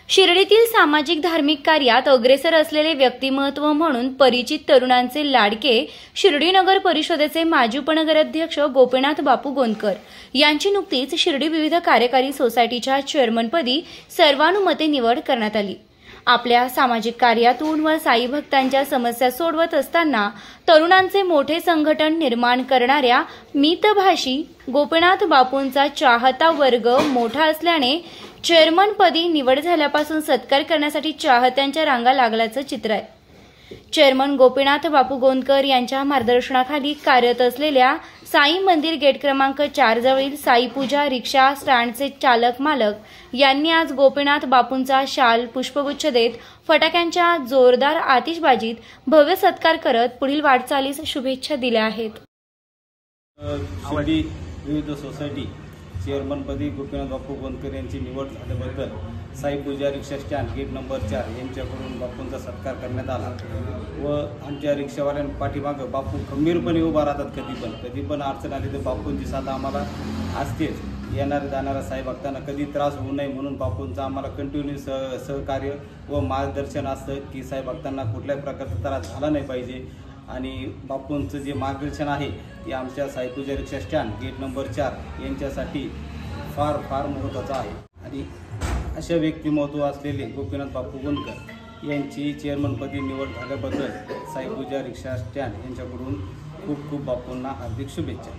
शिर्डीतील सामाजिक धार्मिक कार्यात अग्रेसर असलेले व्यक्तिमत्व म्हणून परिचित तरुणांचे लाडके शिर्डी नगर परिषदेचे माजी उपनगराध्यक्ष गोपीनाथ बापू गोंदकर यांची नुकतीच शिर्डी विविध कार्यकारी सोसायटीच्या चेअरमनपदी सर्वानुमते निवड करण्यात आली। आपल्या सामाजिक कार्यातून व साई भक्तांच्या समस्या सोडवत असताना तरुणांचे मोठे संघटन निर्माण करणाऱ्या मितभाषी गोपीनाथ बापूंचा चाहता वर्ग मोठा असल्याने चेअरमनपदी निवड झाल्यापासून सत्कार करण्यासाठी चाहत्यांच्या रांगा लागल्याचं चित्र आहे। चेअरमन गोपीनाथ बापू गोंदकर यांच्या मार्गदर्शनाखाली कार्यरत असलेल्या साई मंदिर गेट क्रमांक 4 जवळील साई पूजा रिक्षा स्टँडचे चालक मालक यांनी आज गोपीनाथ बापूंचा शाल पुष्पगुच्छ देत फटाक्यांच्या जोरदार आतिषबाजीत भव्य सत्कार करत पुढील वाटचालीस शुभेच्छा दिल्या आहेत। शिर्डी विविध सोसायटी चेअरमनपदी गोपीनाथ बापू गोंदकर यांची निवड झाल्याबद्दल साई पूजा रिक्षा स्टँड गेट नंबर 4 यांच्याकडून बापूंचा सत्कार करण्यात आला व आमच्या रिक्षावाल्यां पाठीमागं बापू खंबीरपणे उभा राहतात। कधी पण अडचण आली तर बापूंची साथ आम्हाला असतेच। येणाऱ्या जाणाऱ्या साई भक्तांना कधी त्रास होऊ नये म्हणून बापूंचं आम्हाला कंटिन्यू सहकार्य व मार्गदर्शन असतं की साई भक्तांना कुठल्याही प्रकारचा त्रास झाला नाही पाहिजे आणि बापूंचं जे मार्गदर्शन आहे ते आमच्या साई पूजा रिक्षा स्टँड गेट नंबर 4 यांच्यासाठी फार फार महत्त्वाचं आहे। आणि अशा व्यक्तिमत्व असलेले गोपीनाथ बापू गोंदकर यांची चेअरमनपदी निवड झाल्याबद्दल साई पूजा रिक्षा स्टँड यांच्याकडून खूप खूप बापूंना हार्दिक शुभेच्छा।